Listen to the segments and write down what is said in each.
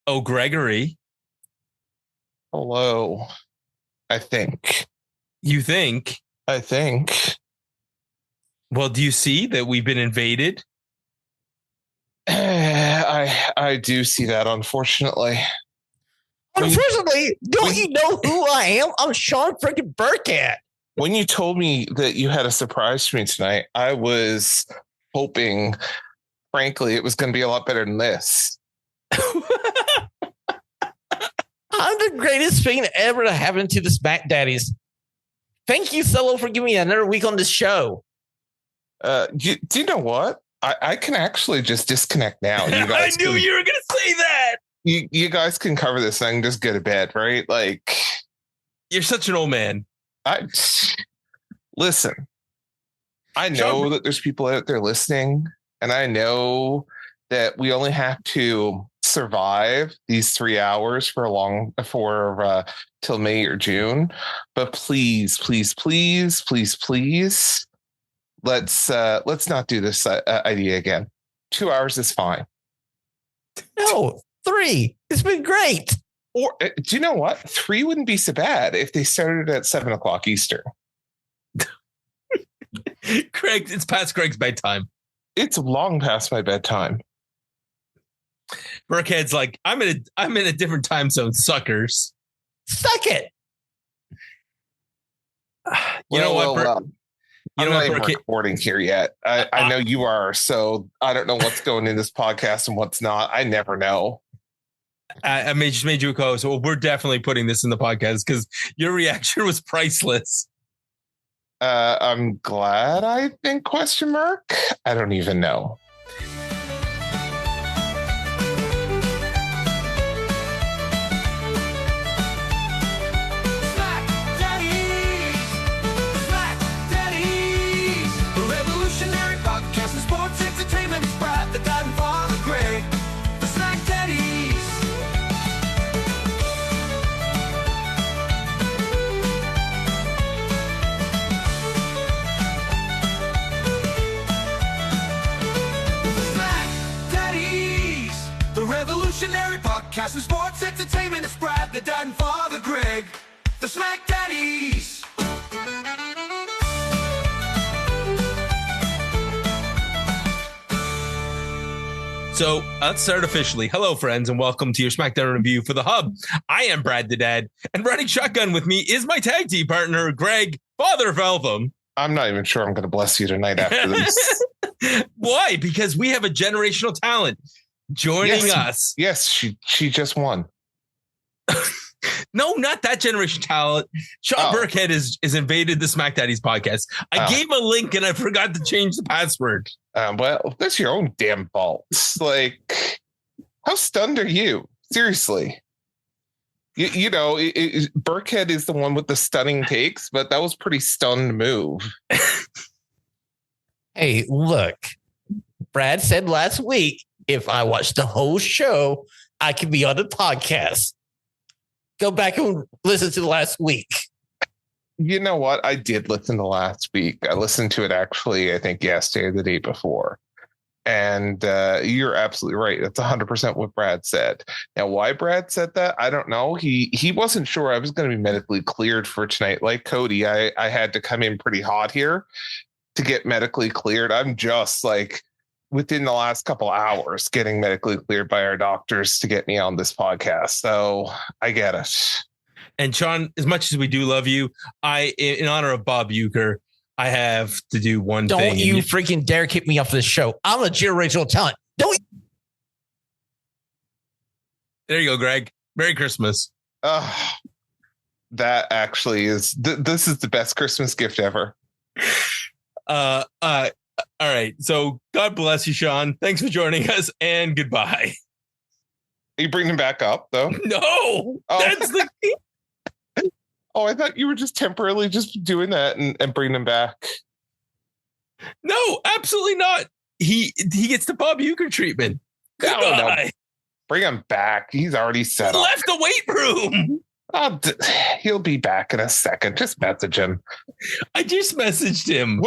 Oh, Gregory. Hello. I think. You think? I think. Well, do you see that we've been invaded? I do see that, unfortunately. Unfortunately, don't you know who I am? I'm Shawn freaking Burkett. When you told me that you had a surprise for me tonight, I was hoping, frankly, it was going to be a lot better than this. I'm the greatest thing ever to happen to the SmackDaddies. Thank you, Solo, for giving me another week on this show. Do you know what? I can actually just disconnect now. You guys I knew you were going to say that. You guys can cover this thing. Just go to bed, right? Like, you're such an old man. Listen. I know that there's people out there listening, and I know that we only have to survive these 3 hours till May or June. But please, let's not do this idea again. 2 hours is fine. No, 3. It's been great. Or do you know what? 3 wouldn't be so bad if they started at 7:00 Eastern. Craig, it's past Craig's bedtime. It's long past my bedtime. Burkhead's like, I'm in a different time zone, suckers. Suck it. You know what? I'm not even recording here yet. I know you are, so I don't know what's going in this podcast and what's not. I never know. I just made you a co-host. Well, we're definitely putting this in the podcast because your reaction was priceless. I'm glad I think ? I don't even know. Podcast and sports entertainment is Brad, the dad and father Greg, the SmackDaddies. So let's start officially. Hello, friends, and welcome to your SmackDown review for the Hub. I am Brad the Dad, and riding shotgun with me is my tag team partner, Greg, father of Eltham. I'm not even sure I'm going to bless you tonight after this. Why? Because we have a generational talent joining us. Yes, she just won. No, not that generation talent. Shawn Burkhead is invaded the SmackDaddies podcast. I gave a link and I forgot to change the password. Well, that's your own damn fault. Like, how stunned are you? Seriously. You know, Burkhead is the one with the stunning takes, but that was pretty stunned move. Hey, look, Brad said last week, if I watch the whole show, I can be on the podcast. Go back and listen to the last week. You know what? I did listen to last week. I listened to it actually, I think yesterday or the day before. And you're absolutely right. That's 100% what Brad said. Now, why Brad said that, I don't know. He wasn't sure I was going to be medically cleared for tonight. Like Cody, I had to come in pretty hot here to get medically cleared. I'm just like within the last couple hours getting medically cleared by our doctors to get me on this podcast. So I get it. And Shawn, as much as we do love you, in honor of Bob Uecker, I have to do one thing. Don't you freaking dare kick me off this show. I'm a generational talent. Don't. There you go, Greg. Merry Christmas. That actually is, this is the best Christmas gift ever. All right. So God bless you, Shawn. Thanks for joining us and goodbye. Are you bringing him back up though? No, that's the Oh, I thought you were just temporarily just doing that and bringing him back. No, absolutely not. He gets the Bob Uecker treatment. No. Bring him back. He's already set up. Left the weight room. He'll be back in a second. Just message him. I just messaged him.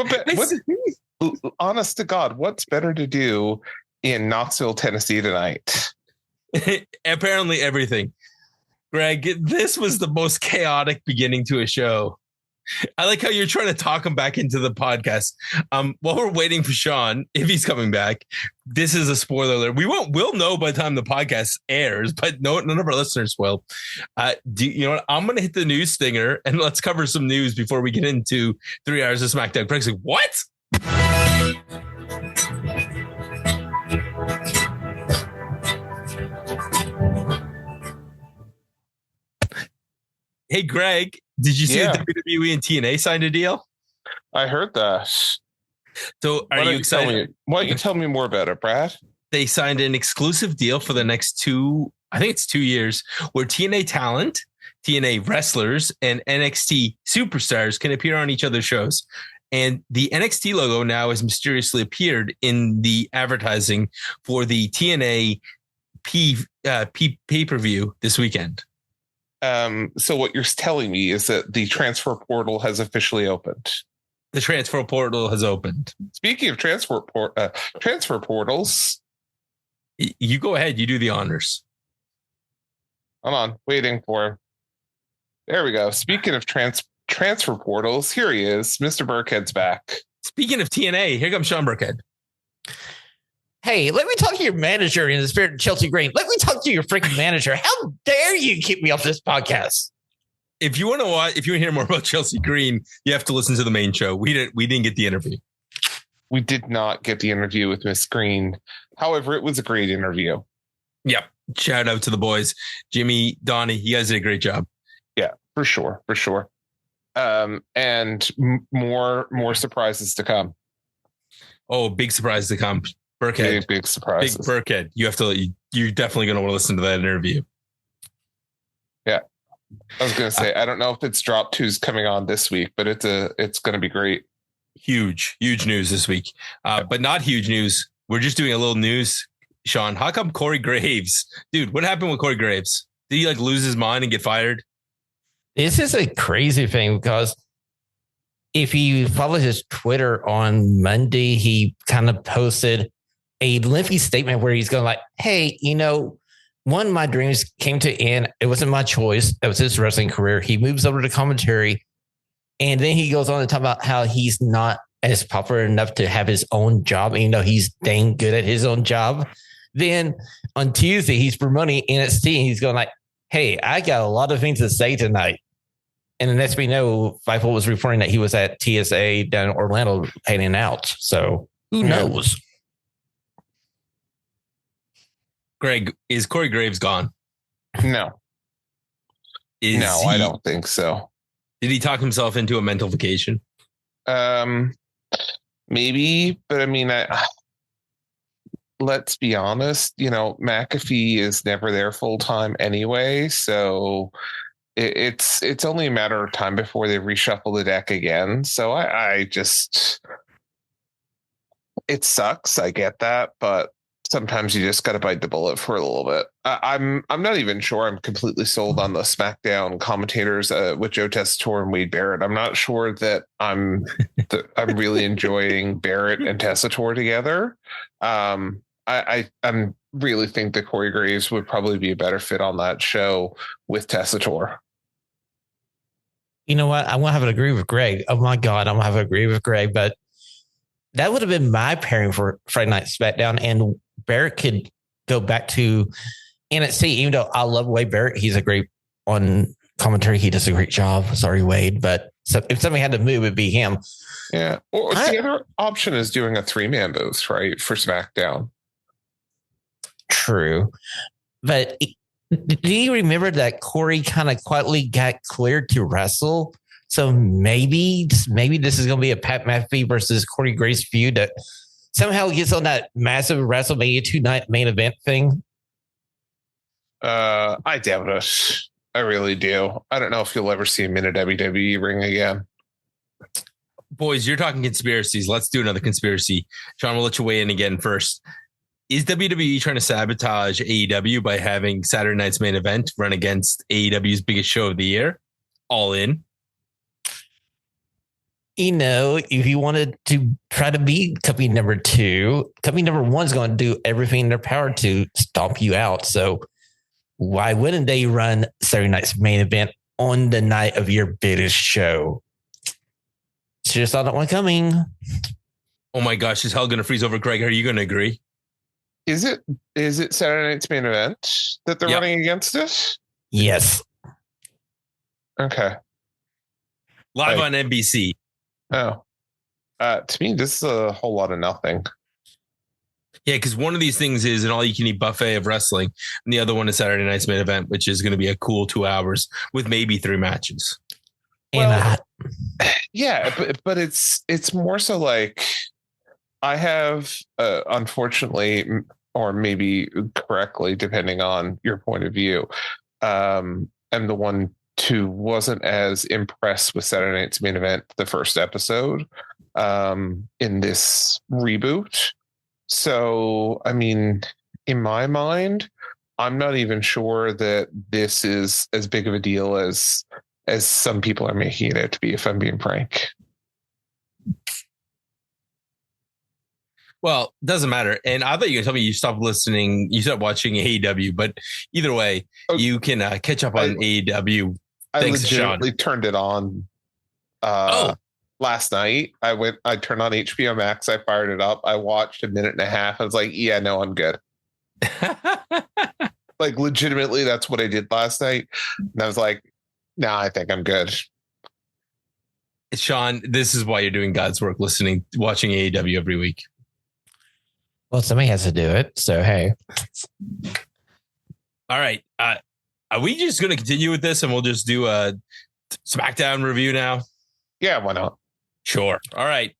Honest to God, what's better to do in Knoxville, Tennessee tonight? Apparently everything. Greg, this was the most chaotic beginning to a show. I like how you're trying to talk him back into the podcast. While we're waiting for Shawn, if he's coming back, this is a spoiler alert. We'll know by the time the podcast airs, but none of our listeners will. You know what? I'm going to hit the news stinger and let's cover some news before we get into 3 hours of SmackDown. Greg's like, what? Hey, Greg, did you see that WWE and TNA signed a deal? I heard that. So are you excited? Why don't you tell me more about it, Brad? They signed an exclusive deal for the next 2 years where TNA talent, TNA wrestlers, and NXT superstars can appear on each other's shows. And the NXT logo now has mysteriously appeared in the advertising for the TNA pay-per-view this weekend. So what you're telling me is that the transfer portal has officially opened. The transfer portal has opened. Speaking of transfer portals, you go ahead. You do the honors. Hold on, waiting for. There we go. Speaking of transfer portals, here he is. Mr. Burkhead's back. Speaking of TNA, here comes Sean Burkhead. Hey, let me talk to your manager in the spirit of Chelsea Green. Let me talk to your freaking manager. How dare you keep me off this podcast? If you want to hear more about Chelsea Green, you have to listen to the main show. We didn't get the interview. We did not get the interview with Miss Green. However, it was a great interview. Yep. Shout out to the boys. Jimmy, Donnie, you guys did a great job. Yeah, for sure. And more surprises to come. Oh, big surprise to come. Burkhead. Big surprise. Big Burkhead. You're definitely going to want to listen to that interview. Yeah. I was going to say, I don't know if it's Drop 2's coming on this week, but it's going to be great. Huge news this week. But not huge news. We're just doing a little news. Shawn, how come Corey Graves? Dude, what happened with Corey Graves? Did he lose his mind and get fired? This is a crazy thing because if you follow his Twitter on Monday, he kind of posted a lengthy statement where he's going like, hey, one of my dreams came to end. It wasn't my choice. That was his wrestling career. He moves over to commentary. And then he goes on to talk about how he's not as popular enough to have his own job, even though he's dang good at his own job. Then on Tuesday, he's promoting NXT and he's going like, hey, I got a lot of things to say tonight. And the next we know, Fightful was reporting that he was at TSA down in Orlando hanging out. So who knows? Greg, is Corey Graves gone? No. I don't think so. Did he talk himself into a mental vacation? Maybe, but I mean, let's be honest, McAfee is never there full time anyway. So it's only a matter of time before they reshuffle the deck again. So I just, it sucks. I get that, but sometimes you just got to bite the bullet for a little bit. I'm not even sure I'm completely sold on the SmackDown commentators with Joe Tessitore and Wade Barrett. I'm not sure that I'm really enjoying Barrett and Tessitore together. I really think that Corey Graves would probably be a better fit on that show with Tessitore. You know what? I'm going to have to agree with Greg. Oh my God, I'm going to have to agree with Greg, but that would have been my pairing for Friday Night SmackDown, and Barrett could go back to NXT, even though I love Wade Barrett. He's a great on commentary. He does a great job. Sorry, Wade. But if somebody had to move, it'd be him. Yeah. Or the other option is doing a 3-man booth, right? For SmackDown. True. But do you remember that Corey kind of quietly got cleared to wrestle? So maybe this is going to be a Pat McAfee versus Corey Graves feud that somehow gets on that massive WrestleMania 2-night main event thing. I doubt it. I really do. I don't know if you'll ever see him in a WWE ring again. Boys, you're talking conspiracies. Let's do another conspiracy. Shawn, we'll let you weigh in again first. Is WWE trying to sabotage AEW by having Saturday night's main event run against AEW's biggest show of the year? All In. if you wanted to try to beat company number 2, company number 1 is going to do everything in their power to stomp you out. So why wouldn't they run Saturday night's main event on the night of your biggest show? Just saw that one coming. Oh my gosh, is hell going to freeze over? Greg, are you going to agree? Is it Saturday night's main event that they're running against it? Yes. Okay. Live on NBC. Oh. To me, this is a whole lot of nothing. Yeah, because one of these things is an all-you-can-eat buffet of wrestling, and the other one is Saturday night's main event, which is going to be a cool 2 hours with maybe 3 matches. Well, yeah, but it's more so like I have, unfortunately, or maybe correctly, depending on your point of view, I'm the one who wasn't as impressed with Saturday night's main event, the first episode, in this reboot. So, I mean, in my mind, I'm not even sure that this is as big of a deal as some people are making it out to be, if I'm being frank. Well, doesn't matter. And I thought you were going to tell me you stopped listening, you stopped watching AEW, but either way, you can catch up on AEW. I legitimately turned it on last night. I turned on HBO Max, I fired it up, I watched a minute and a half. I was like, yeah, no, I'm good. Like, legitimately, that's what I did last night. And I was like, nah, I think I'm good. Shawn, this is why you're doing God's work, watching AEW every week. Well, somebody has to do it. So, hey. All right. Are we just going to continue with this and we'll just do a SmackDown review now? Yeah, why not? Sure. All right.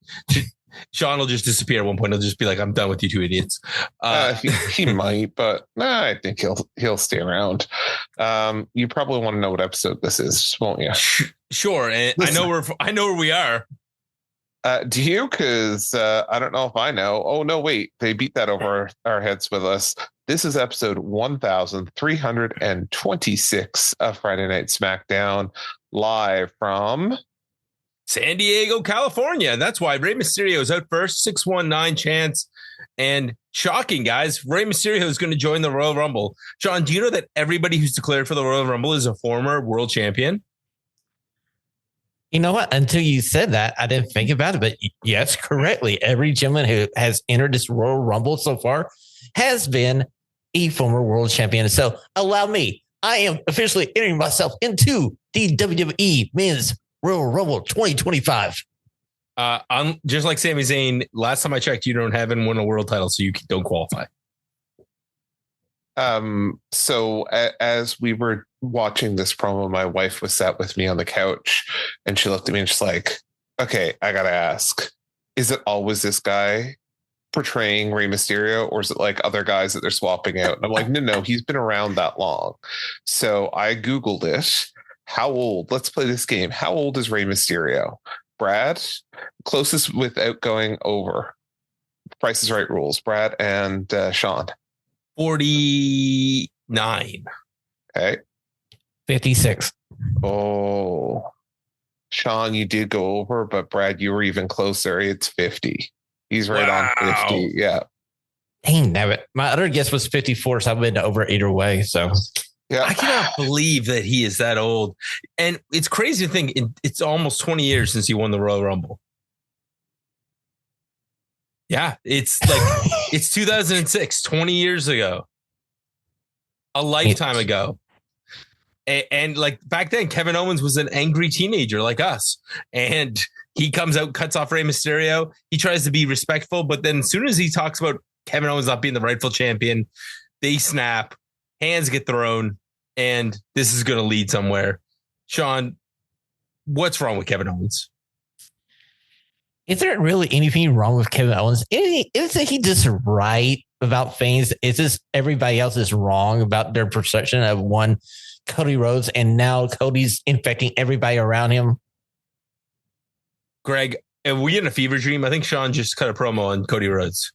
Shawn will just disappear at one point. He'll just be like, I'm done with you 2 idiots. He might, but I think he'll stay around. You probably want to know what episode this is, won't you? Sure. And listen, I know where we are. Do you? Because I don't know if I know. Oh, no, wait. They beat that over our heads with us. This is episode 1326 of Friday Night SmackDown, live from San Diego, California. That's why Rey Mysterio is out first, 619 chance. And shocking, guys, Rey Mysterio is going to join the Royal Rumble. Shawn, do you know that everybody who's declared for the Royal Rumble is a former world champion? You know what? Until you said that, I didn't think about it. But yes, correctly. Every gentleman who has entered this Royal Rumble so far has been a former world champion. So allow me. I am officially entering myself into the WWE Men's Royal Rumble 2025. I'm just like Sami Zayn. Last time I checked, you don't have and win a world title, so you don't qualify. So as we were watching this promo, my wife was sat with me on the couch and she looked at me and she's like, okay, I got to ask, is it always this guy portraying Rey Mysterio, or is it like other guys that they're swapping out? And I'm like, no, he's been around that long. So I Googled it. How old? Let's play this game. How old is Rey Mysterio? Brad, closest without going over. Price is Right rules. Brad and Shawn. 49. Okay. 56. Oh, Shawn, you did go over, but Brad, you were even closer. It's 50. He's right on 50. Yeah. Dang, damn it. My other guess was 54, so I've been over either way. So yeah, I cannot believe that he is that old. And it's crazy to think it's almost 20 years since he won the Royal Rumble. Yeah, it's like it's 2006, 20 years ago. A lifetime ago. And like back then, Kevin Owens was an angry teenager like us. And he comes out, cuts off Rey Mysterio. He tries to be respectful, but then as soon as he talks about Kevin Owens not being the rightful champion, they snap, hands get thrown, and this is going to lead somewhere. Shawn, what's wrong with Kevin Owens? Is there really anything wrong with Kevin Owens? Isn't he just right about things? It's just everybody else is wrong about their perception of one Cody Rhodes, and now Cody's infecting everybody around him. Greg, are we in a fever dream? I think Shawn just cut a promo on Cody Rhodes.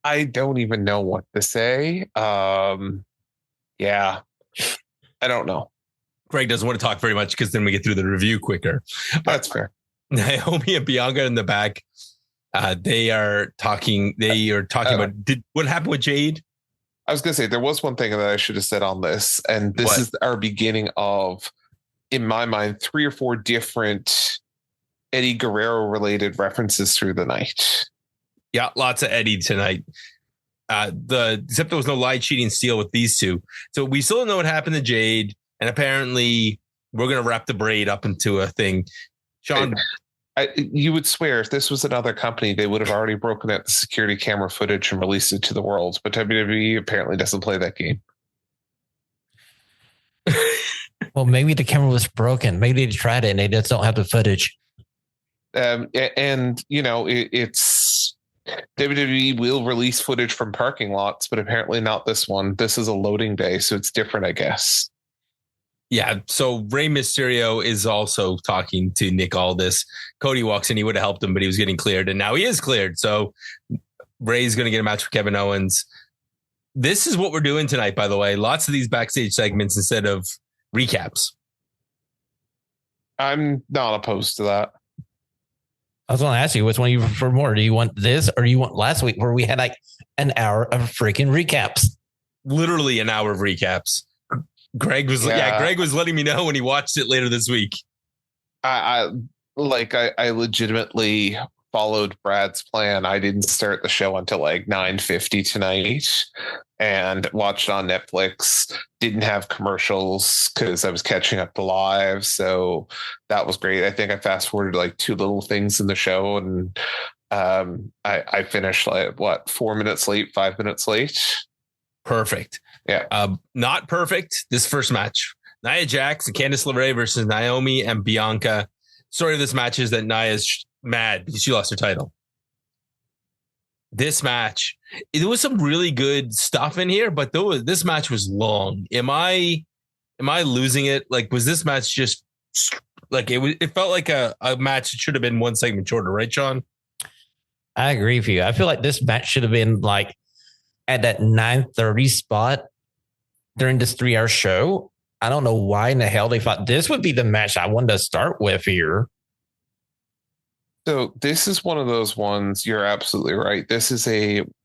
I don't even know what to say. Yeah, I don't know. Greg doesn't want to talk very much because then we get through the review quicker. That's fair. Naomi and Bianca in the back. They are talking about what happened with Jade. I was going to say, there was one thing that I should have said on this, and this is our beginning of, in my mind, 3 or 4 different Eddie Guerrero related references through the night. Yeah, lots of Eddie tonight. Except there was no lie, cheating, steal with these two. So we still don't know what happened to Jade, and apparently we're going to wrap the braid up into a thing. Shawn, you would swear if this was another company, they would have already broken out the security camera footage and released it to the world. But WWE apparently doesn't play that game. Well, maybe the camera was broken. Maybe they tried it and they just don't have the footage. And you know, it's WWE will release footage from parking lots, but apparently not this one. This is a loading day, so it's different, I guess. Yeah, so Rey Mysterio is also talking to Nick Aldis. Cody walks in, he would have helped him, but he was getting cleared, and now he is cleared. So Rey's going to get a match with Kevin Owens. This is what we're doing tonight, by the way. Lots of these backstage segments instead of recaps. I'm not opposed to that. I was going to ask you, which one you prefer more? Do you want this or do you want last week where we had like an hour of freaking recaps? Literally an hour of recaps. Greg was letting me know when he watched it later this week. I legitimately followed Brad's plan. I didn't start the show until like 9:50 tonight and watched on Netflix. Didn't have commercials because I was catching up to live. So that was great. I think I fast forwarded like 2 little things in the show, and I finished like 4 minutes late, 5 minutes late. Perfect. Yeah. Not perfect. This first match, Nia Jax and Candice LeRae versus Naomi and Bianca. Story of this match is that Nia's mad because she lost her title. This match, there was some really good stuff in here, but this match was long. Am I losing it? Like, was this match just like it felt like a match that should have been 1 segment shorter, right, Shawn? I agree with you. I feel like this match should have been like at that 9:30 spot during this 3-hour show. I don't know why in the hell they thought this would be the match I wanted to start with here. So this is one of those ones. You're absolutely right. This is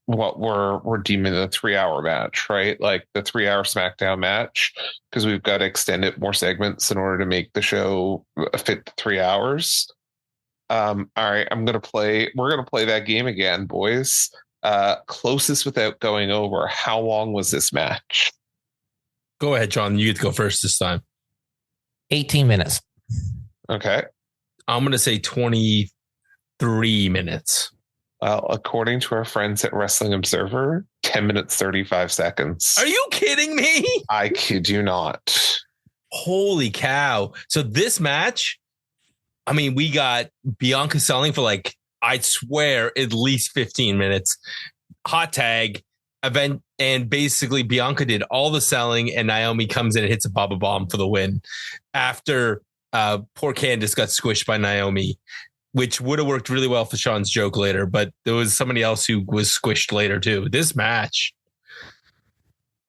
what we're deeming a 3-hour match, right? Like the 3-hour SmackDown match, because we've got to extend it more segments in order to make the show fit 3 hours. All right, we're gonna play that game again, boys. Closest without going over. How long was this match? Go ahead, Shawn. You get to go first this time. 18 minutes. Okay. I'm going to say 23 minutes. Well, according to our friends at Wrestling Observer, 10 minutes, 35 seconds. Are you kidding me? I kid you not. Holy cow. So this match, I mean, we got Bianca selling for like, I swear, at least 15 minutes. Hot tag event. And basically Bianca did all the selling and Naomi comes in and hits a Baba Bomb for the win after poor Candice got squished by Naomi, which would have worked really well for Shawn's joke later, but there was somebody else who was squished later too. This match.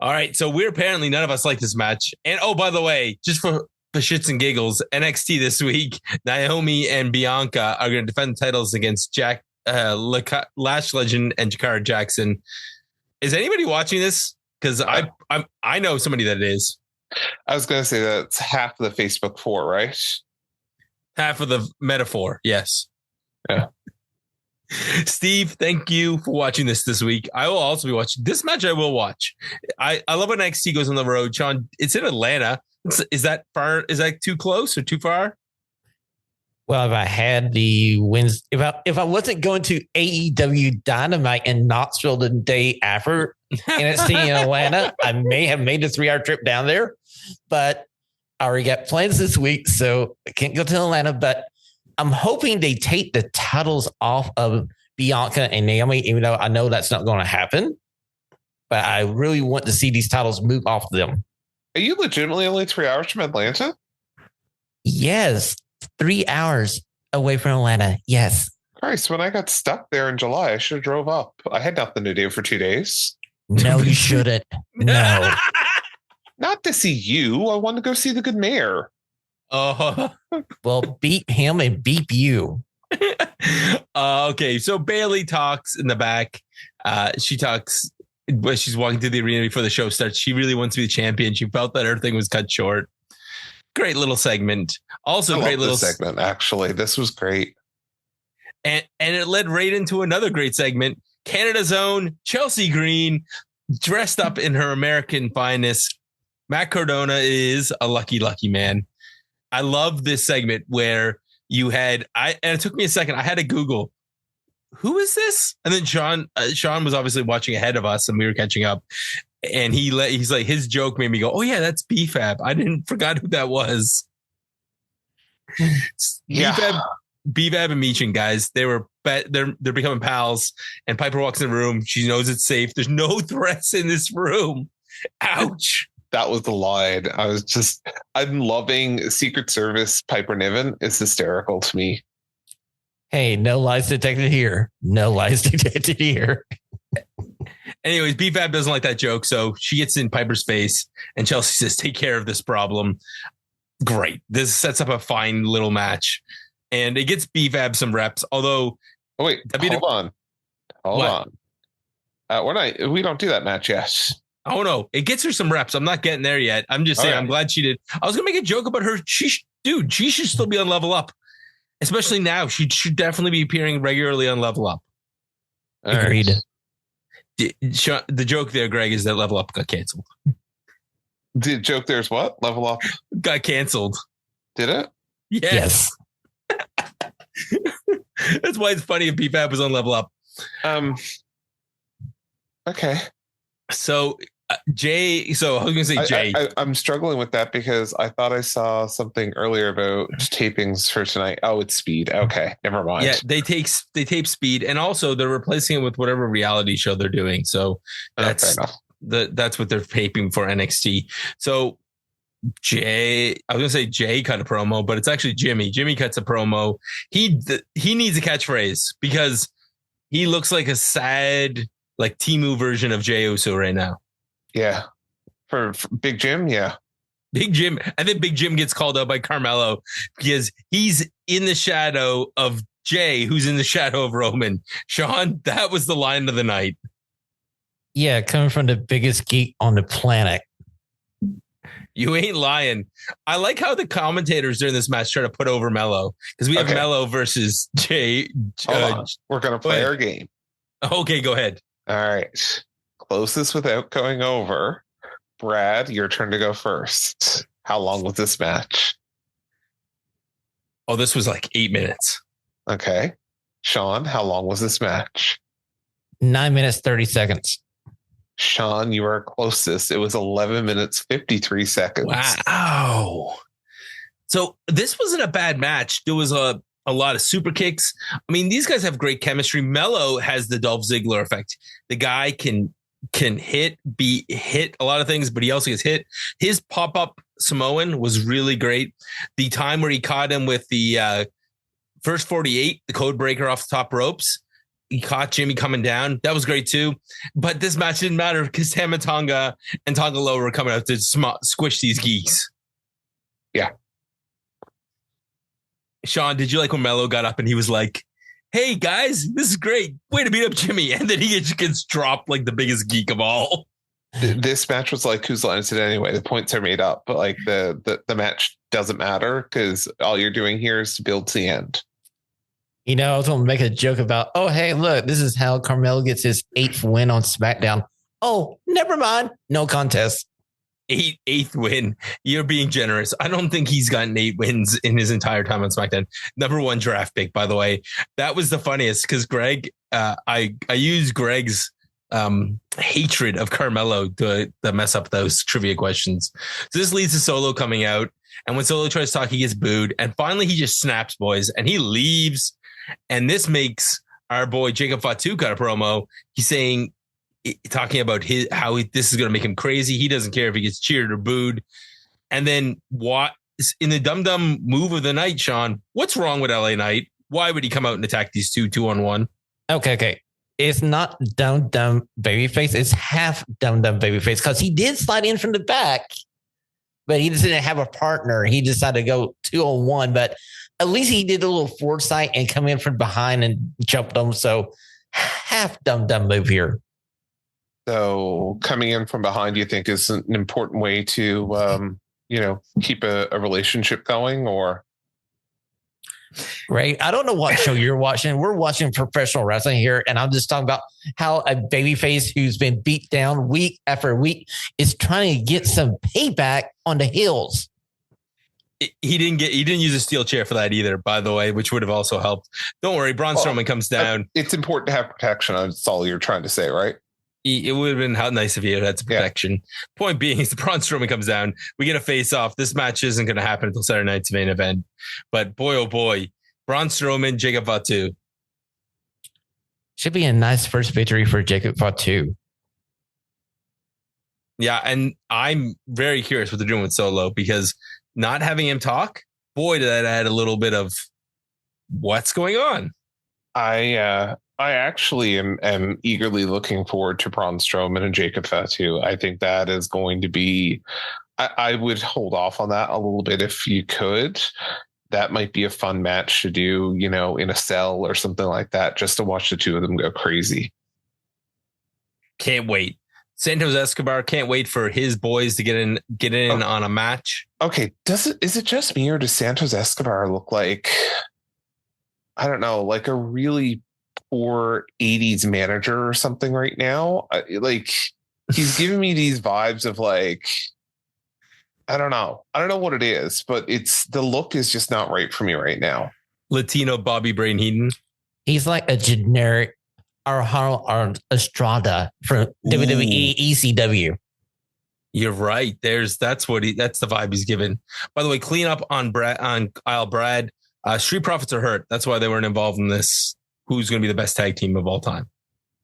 All right. So apparently none of us like this match. And oh, by the way, just for shits and giggles, NXT this week, Naomi and Bianca are going to defend the titles against Lash Legend and Jakara Jackson. Is anybody watching this? Because I know somebody that is. I was going to say that's half of the Facebook 4, right? Half of the metaphor, yes. Yeah. Steve, thank you for watching this week. I will also be watching this match. I will watch. I love when NXT goes on the road. Shawn, it's in Atlanta. Is that far? Is that too close or too far? Well, if I had the wins, if I wasn't going to AEW Dynamite in Knoxville the day after NXT in Atlanta, I may have made a 3-hour trip down there. But I already got plans this week, so I can't go to Atlanta. But I'm hoping they take the titles off of Bianca and Naomi, even though I know that's not going to happen. But I really want to see these titles move off them. Are you legitimately only 3 hours from Atlanta? Yes. 3 hours away from Atlanta. Yes. Christ, when I got stuck there in July, I should have drove up. I had nothing to do for 2 days. No, you shouldn't. No. Not to see you. I want to go see the good mayor. Oh, Well, beep him and beep you. okay. So Bailey talks in the back. She talks when she's walking through the arena before the show starts. She really wants to be the champion. She felt that her thing was cut short. Great little segment. Also, great little segment. Actually, this was great. And it led right into another great segment. Canada's own Chelsea Green, dressed up in her American finest. Matt Cardona is a lucky man. I love this segment where you had and it took me a second. I had to Google who is this, and then Shawn was obviously watching ahead of us, and we were catching up. And he's like, his joke made me go, oh yeah, that's BFAB. I forgot who that was. Yeah. BFAB and Meechin, guys, they're becoming pals. And Piper walks in the room. She knows it's safe. There's no threats in this room. Ouch. That was the line. I'm loving Secret Service Piper Niven. It's hysterical to me. Hey, no lies detected here. No lies detected here. Anyways, BFAB doesn't like that joke, so she gets in Piper's face, and Chelsea says, take care of this problem. Great. This sets up a fine little match, and it gets BFAB some reps, although... Oh, wait, hold on. We don't do that match yet. Oh, no. It gets her some reps. I'm not getting there yet. I'm just saying, right. I'm glad she did. I was going to make a joke about her. She should still be on Level Up, especially now. She should definitely be appearing regularly on Level Up. Agreed. Right. The joke there, Greg, is that Level Up got canceled. The joke there is what? Level Up got canceled. Did it? Yes. That's why it's funny if BFAB was on Level Up. Okay. So Jay. So I was going to say Jay. I'm struggling with that because I thought I saw something earlier about tapings for tonight. Oh, it's Speed. Okay, never mind. Yeah, they tape Speed, and also they're replacing it with whatever reality show they're doing. So that's that's what they're taping for NXT. So Jay, I was going to say Jay cut a promo, but it's actually Jimmy. Jimmy cuts a promo. He needs a catchphrase because he looks like a sad, like Timu version of Jey Uso right now. Yeah. For Big Jim. Yeah. Big Jim. I think Big Jim gets called out by Carmelo because he's in the shadow of Jay, who's in the shadow of Roman. Shawn, that was the line of the night. Yeah. Coming from the biggest geek on the planet. You ain't lying. I like how the commentators during this match try to put over Mello because we have Mello versus Jay. We're going to play our game. Okay, go ahead. All right. Closest without going over. Brad, your turn to go first. How long was this match? Oh, this was like 8 minutes. Okay. Shawn, how long was this match? 9 minutes, 30 seconds. Shawn, you are closest. It was 11 minutes, 53 seconds. Wow. So this wasn't a bad match. There was a lot of super kicks. I mean, these guys have great chemistry. Mello has the Dolph Ziggler effect. The guy can hit a lot of things, but he also gets hit. His pop-up Samoan was really great. The time where he caught him with the first 48, the code breaker off the top ropes, he caught Jimmy coming down. That was great too. But this match didn't matter because Tama Tonga and Tonga Loa were coming out to squish these geeks. Yeah. Shawn, did you like when Mello got up and he was like, hey guys, this is great. Way to beat up Jimmy. And then he gets dropped like the biggest geek of all. This match was like, whose line is it anyway? The points are made up, but like the match doesn't matter because all you're doing here is to build to the end. You know, I was going to make a joke about, oh, hey, look, this is how Carmelo gets his 8th win on SmackDown. Oh, never mind. No contest. Eighth win. You're being generous. I don't think he's gotten 8 wins in his entire time on SmackDown. Number 1 draft pick, by the way. That was the funniest because Greg, I used Greg's hatred of Carmelo to mess up those trivia questions. So this leads to Solo coming out. And when Solo tries to talk, he gets booed. And finally, he just snaps, boys, and he leaves. And this makes our boy Jacob Fatu cut a promo. He's saying, talking about how this is going to make him crazy. He doesn't care if he gets cheered or booed. And then what in the dumb move of the night, Shawn, what's wrong with LA Knight? Why would he come out and attack these two on one? Okay. It's not dumb babyface. It's half dumb babyface because he did slide in from the back but he just didn't have a partner. He decided to go 2-on-1, but at least he did a little foresight and come in from behind and jumped them. So half dumb move here. So coming in from behind, you think is an important way to, keep a relationship going, or? Right. I don't know what show you're watching. We're watching professional wrestling here. And I'm just talking about how a babyface who's been beat down week after week is trying to get some payback on the heels. He didn't use a steel chair for that either, by the way, which would have also helped. Don't worry. Braun Strowman comes down. It's important to have protection. That's all you're trying to say, right? It would have been how nice if he had some protection. Yeah. Point being is the Braun Strowman comes down. We get a face off. This match isn't going to happen until Saturday night's main event. But boy, oh boy, Braun Strowman, Jacob Fatu. Should be a nice first victory for Jacob Fatu. Yeah, and I'm very curious what they're doing with Solo, because not having him talk, boy, did that add a little bit of what's going on. I actually am eagerly looking forward to Braun Strowman and Jacob Fatu. I think that is going to be, I would hold off on that a little bit if you could. That might be a fun match to do, in a cell or something like that, just to watch the two of them go crazy. Can't wait. Santos Escobar, can't wait for his boys to get in on a match. Okay. Is it just me, or does Santos Escobar look like, I don't know, like a really poor 80s manager or something right now? Like, he's giving me these vibes of like, I don't know what it is, but the look is just not right for me right now. Latino Bobby Brain Heenan. He's like a generic Arnold Estrada from WWE ECW. You're right. That's the vibe he's given. By the way, clean up on Isle Brad. Street Profits are hurt. That's why they weren't involved in this. Who's going to be the best tag team of all time?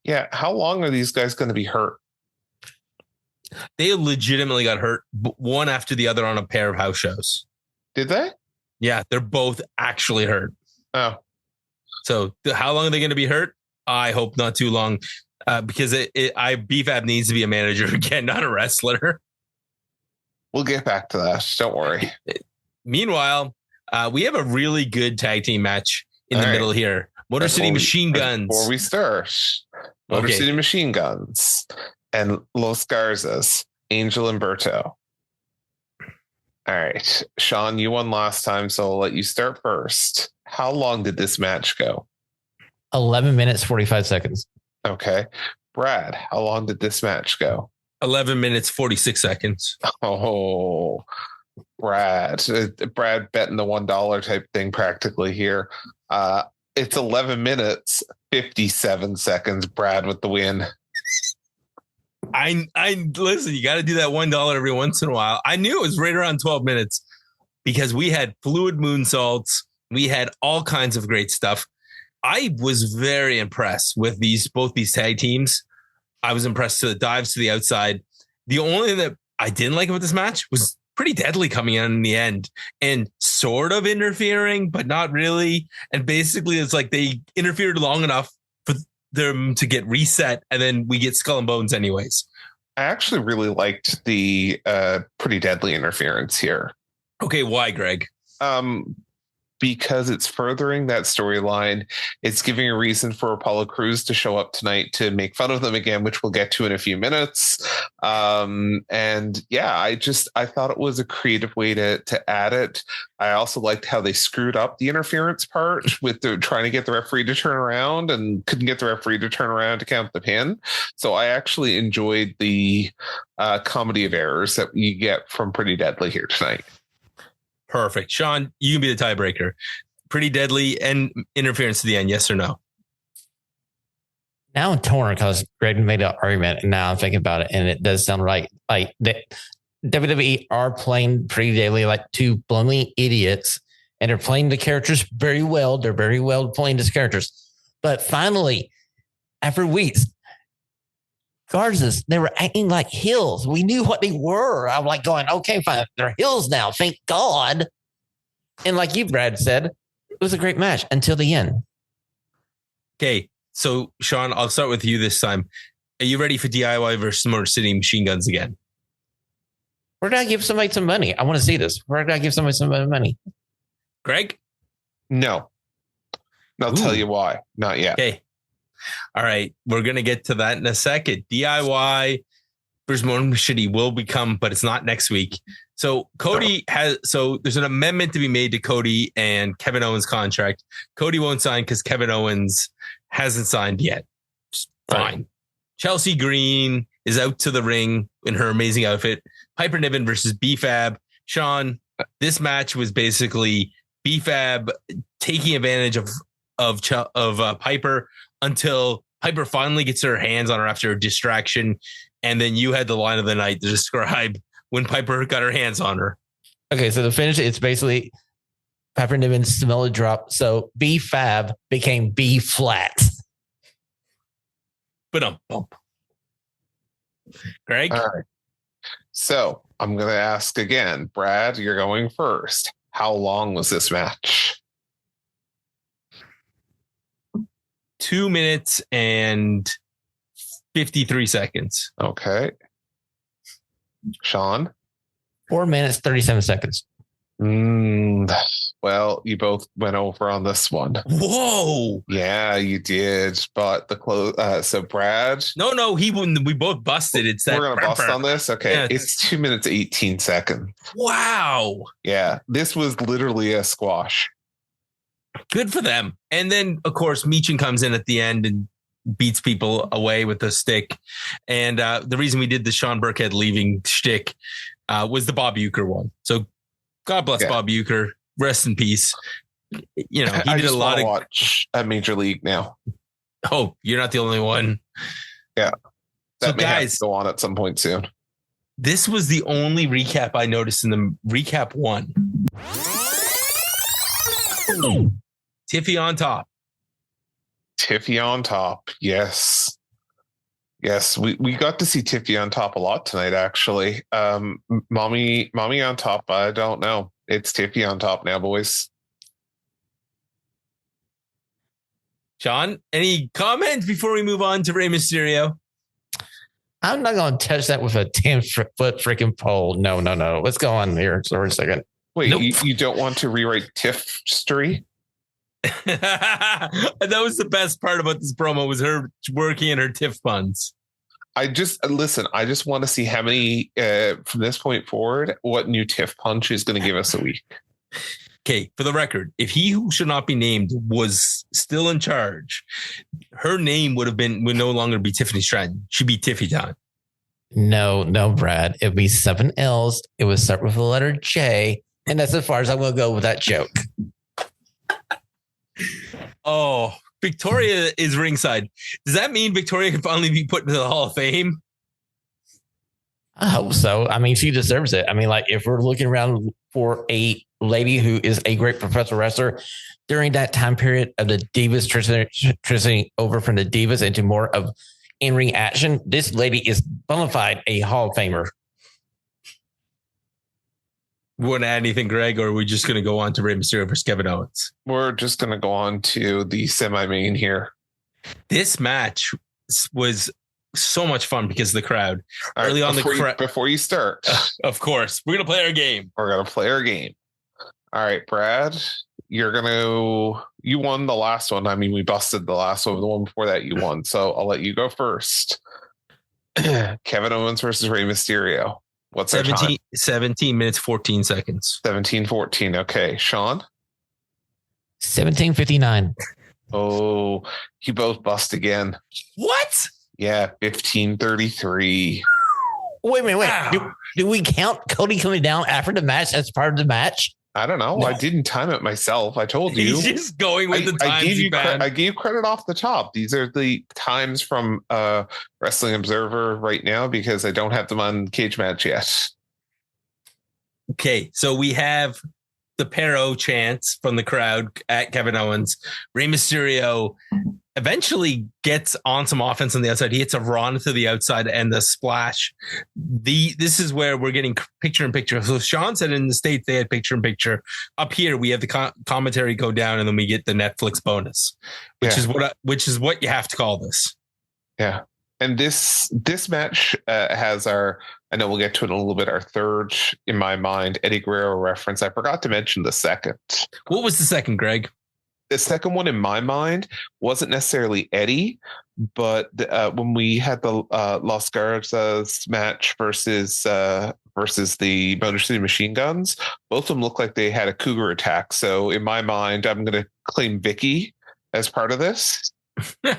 Yeah. How long are these guys going to be hurt? They legitimately got hurt one after the other on a pair of house shows. Did they? Yeah, they're both actually hurt. Oh. So how long are they going to be hurt? I hope not too long, because BFAB needs to be a manager again, not a wrestler. We'll get back to that. Don't worry. Meanwhile, we have a really good tag team match in the middle here. Motor City Machine Guns. Before we start, Motor City Machine Guns and Los Garzas, Angel and Berto. All right. Shawn, you won last time, so I'll let you start first. How long did this match go? 11 minutes, 45 seconds. Okay. Brad, how long did this match go? 11 minutes, 46 seconds. Oh, Brad betting the $1 type thing practically here. It's 11 minutes, 57 seconds. Brad with the win. I listen, you got to do that $1 every once in a while. I knew it was right around 12 minutes because we had fluid moonsaults. We had all kinds of great stuff. I was very impressed with both these tag teams. I was impressed to the dives to the outside. The only thing that I didn't like about this match was Pretty Deadly coming in the end and sort of interfering, but not really. And basically it's like they interfered long enough for them to get reset, and then we get Skull and Bones anyways. I actually really liked the Pretty Deadly interference here. Okay, why, Greg? Because it's furthering that storyline. It's giving a reason for Apollo Crews to show up tonight to make fun of them again, which we'll get to in a few minutes. And yeah, I thought it was a creative way to add it. I also liked how they screwed up the interference part with trying to get the referee to turn around and couldn't get the referee to turn around to count the pin. So I actually enjoyed the comedy of errors that you get from Pretty Deadly here tonight. Perfect. Shawn, you can be the tiebreaker. Pretty Deadly and interference to the end, yes or no? Now I'm torn because Greg made an argument, and now I'm thinking about it, and it does sound right. Like WWE are playing Pretty Deadly like two bluntly idiots, and they're playing the characters very well. They're very well playing these characters. But finally, after weeks, Garzas, they were acting like heels. We knew what they were. I'm like going, okay, fine. They're heels now. Thank God. And like you, Brad, said, it was a great match until the end. Okay. So, Shawn, I'll start with you this time. Are you ready for DIY versus Motor City Machine Guns again? Where did I give somebody some money? I want to see this. Where did I give somebody some money? Greg? No. And I'll tell you why. Not yet. Okay. All right. We're going to get to that in a second. DIY versus Motor City will become, but it's not next week. So Cody there's an amendment to be made to Cody and Kevin Owens' contract. Cody won't sign because Kevin Owens hasn't signed yet. Fine. Right. Chelsea Green is out to the ring in her amazing outfit. Piper Niven versus B-Fab. Shawn, this match was basically B-Fab taking advantage of Piper until Piper finally gets her hands on her after a distraction. And then you had the line of the night to describe when Piper got her hands on her. Okay, so the finish, it's basically Piper Niven smell a drop. So B-Fab became B-Flat. Bump. Greg? All right. So I'm going to ask again. Brad, you're going first. How long was this match? 2 minutes and 53 seconds. Okay. Shawn? 4 minutes, 37 seconds. Well, you both went over on this one. Whoa. Yeah, you did. But the close. So Brad. No, he wouldn't. We both busted. It's that we're gonna bust on this. Okay, yeah. It's 2 minutes 18 seconds. Wow. Yeah, this was literally a squash. Good for them. And then of course Meechin comes in at the end and beats people away with the stick. And the reason we did the Sean Burkhead leaving shtick was the Bob Uecker one. So God bless Bob Uecker. Rest in peace. You know, he did a lot of watch a Major League now. Oh, you're not the only one. Yeah. That may guys, have to go on at some point soon. This was the only recap I noticed in the recap one. Tiffy on top. Tiffy on top. Yes. Yes, we got to see Tiffy on top a lot tonight, actually. Mommy on top, I don't know. It's Tiffy on top now, boys. Shawn, any comments before we move on to Rey Mysterio? I'm not going to touch that with a 10-foot freaking pole. No. Let's go on here for a second. Wait, nope. you don't want to rewrite Tiff story? That was the best part about this promo was her working in her Tiff puns. I just want to see how many from this point forward, what new Tiff punch is going to give us a week. Okay, for the record, if he who should not be named was still in charge, her name would no longer be Tiffany Stratton. She'd be Tiffy time. No, Brad. It'd be 7 L's. It would start with the letter J. And that's as far as I'm going to go with that joke. Oh, Victoria is ringside. Does that mean Victoria can finally be put into the Hall of Fame? I hope so. I mean, she deserves it. I mean, like, if we're looking around for a lady who is a great professional wrestler during that time period of the Divas transitioning over from the Divas into more of in-ring action, this lady is bona fide a Hall of Famer. Want to add anything, Greg, or are we just going to go on to Rey Mysterio versus Kevin Owens? We're just going to go on to the semi-main here. This match was so much fun because of the crowd. Early on, before you start, of course, we're going to play our game. We're going to play our game. All right, Brad, you won the last one. I mean, we busted the last one. The one before that, you won. So I'll let you go first. Kevin Owens versus Rey Mysterio. What's 17 minutes, 14 seconds. 17:14. Okay. Shawn? 17:59. Oh, you both bust again. What? Yeah, 15:33. Wait a minute. Wow. Do we count Cody coming down after the match as part of the match? I don't know. No. I didn't time it myself. I told you. He's just going with the times. I gave credit off the top. These are the times from Wrestling Observer right now because I don't have them on Cage Match yet. Okay, so we have the Pero chants from the crowd at Kevin Owens. Rey Mysterio eventually gets on some offense on the outside. He hits a run to the outside and the splash. This is where we're getting picture in picture. So Shawn said in the States they had picture in picture. Up here we have the commentary go down and then we get the Netflix bonus, which is what you have to call this. Yeah. And this match has our I know we'll get to it in a little bit. Our third, in my mind, Eddie Guerrero reference. I forgot to mention the second. What was the second, Greg? The second one in my mind wasn't necessarily Eddie, but when we had the Los Garzas match versus the Motor City Machine Guns, both of them looked like they had a cougar attack. So in my mind, I'm going to claim Vicky as part of this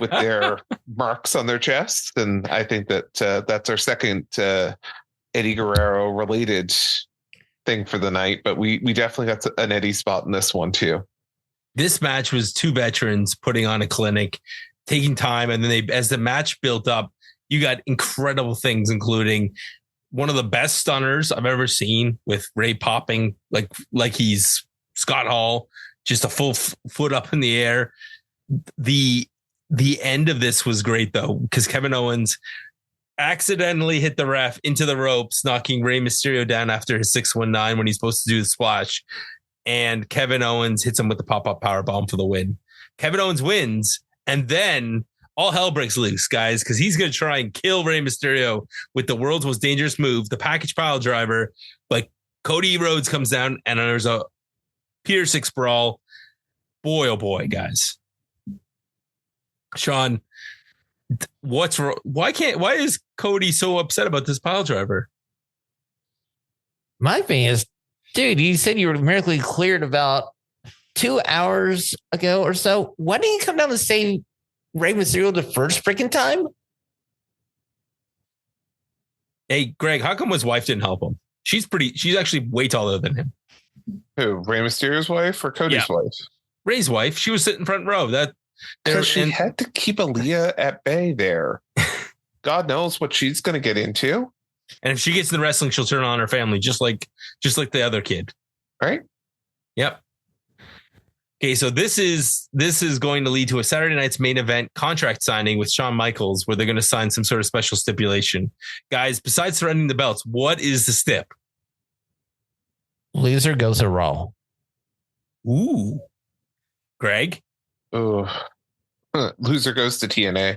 with their marks on their chests. And I think that that's our second Eddie Guerrero related thing for the night. But we definitely got an Eddie spot in this one too. This match was two veterans putting on a clinic, taking time. And then as the match built up, you got incredible things, including one of the best stunners I've ever seen with Ray popping like he's Scott Hall, just a full foot up in the air. The end of this was great though, because Kevin Owens accidentally hit the ref into the ropes, knocking Rey Mysterio down after his 619 when he's supposed to do the splash. And Kevin Owens hits him with the pop-up powerbomb for the win. Kevin Owens wins, and then all hell breaks loose, guys, because he's going to try and kill Rey Mysterio with the world's most dangerous move, the package pile driver. But Cody Rhodes comes down, and there's a Pier 6 brawl. Boy, oh boy, guys. Shawn, what's wrong? Why is Cody so upset about this pile driver? My thing is, dude, you said you were medically cleared about 2 hours ago or so. Why didn't you come down and save Rey Mysterio the first freaking time? Hey, Greg, how come his wife didn't help him? She's actually way taller than him. Who, Rey Mysterio's wife or Cody's wife? Rey's wife. She was sitting front row. Because she had to keep Aaliyah at bay there. God knows what she's going to get into. And if she gets in the wrestling, she'll turn on her family, just like the other kid. Right? Yep. Okay, so this is going to lead to a Saturday night's main event contract signing with Shawn Michaels, where they're going to sign some sort of special stipulation. Guys, besides surrendering the belts, what is the stip? Loser goes to Raw. Ooh. Greg? Oh, loser goes to TNA.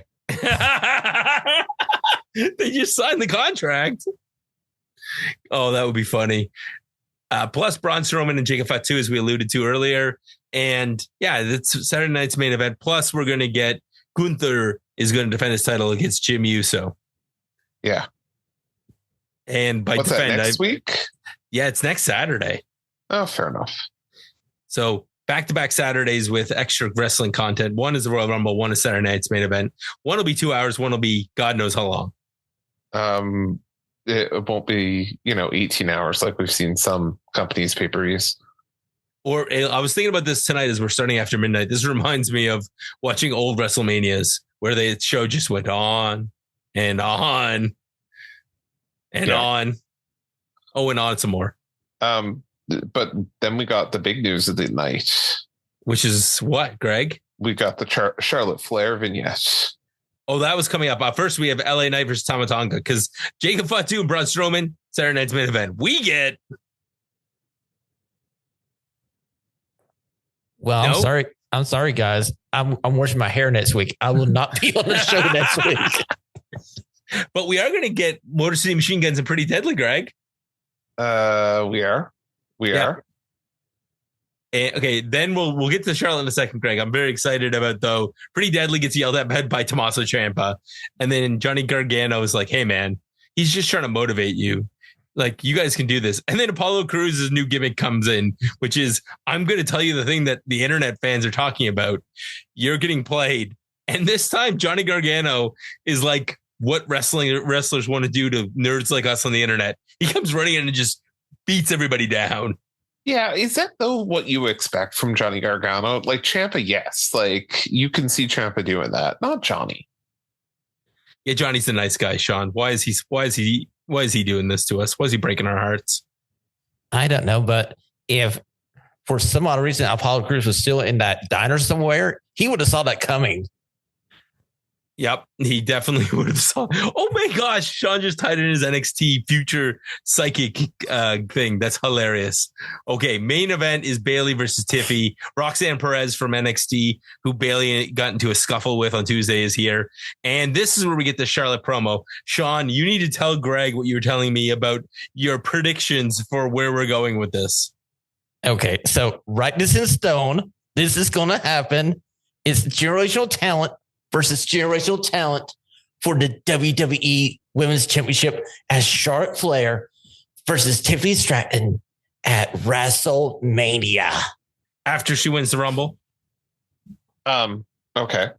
They just signed the contract. Oh, that would be funny. Plus Braun Strowman and Jacob Fatu, as we alluded to earlier. And yeah, that's Saturday night's main event. Plus, we're going to get Gunther is going to defend his title against Jim Uso. Yeah. And by what's defend, that, next week? Yeah, it's next Saturday. Oh, fair enough. So back-to-back Saturdays with extra wrestling content. One is the Royal Rumble. One is Saturday night's main event. One will be 2 hours. One will be God knows how long. It won't be, 18 hours like we've seen some companies' pay-per-views. Or I was thinking about this tonight as we're starting after midnight. This reminds me of watching old WrestleManias where the show just went on and on and on. Oh, and on some more. But then we got the big news of the night. Which is what, Greg? We got the Charlotte Flair vignette. Oh, that was coming up. First, we have LA Knight versus Tama Tonga because Jacob Fatu and Braun Strowman, Saturday night's main event. We get. Well, no? I'm sorry, guys. I'm washing my hair next week. I will not be on the show next week. But we are going to get Motor City Machine Guns and Pretty Deadly, Greg. We are. And, okay, then we'll get to Charlotte in a second, Greg. I'm very excited about, though. Pretty Deadly gets yelled at by Tommaso Ciampa. And then Johnny Gargano is like, hey, man, he's just trying to motivate you. Like, you guys can do this. And then Apollo Crews' new gimmick comes in, which is, I'm going to tell you the thing that the internet fans are talking about. You're getting played. And this time, Johnny Gargano is like what wrestlers want to do to nerds like us on the internet. He comes running in and just beats everybody down. Yeah, is that though what you expect from Johnny Gargano? Like Ciampa, yes. Like you can see Ciampa doing that, not Johnny. Yeah, Johnny's the nice guy, Shawn. Why is he doing this to us? Why is he breaking our hearts? I don't know, but if for some odd reason Apollo Crews was still in that diner somewhere, he would have saw that coming. Yep, he definitely would have saw. Oh my gosh, Shawn just tied in his NXT future psychic thing. That's hilarious. Okay, main event is Bailey versus Tiffy. Roxanne Perez from NXT, who Bailey got into a scuffle with on Tuesday, is here. And this is where we get the Charlotte promo. Shawn, you need to tell Greg what you were telling me about your predictions for where we're going with this. Okay, so write this in stone. This is going to happen. It's generational talent versus generational talent for the WWE Women's Championship as Charlotte Flair versus Tiffany Stratton at WrestleMania. After she wins the Rumble? Okay.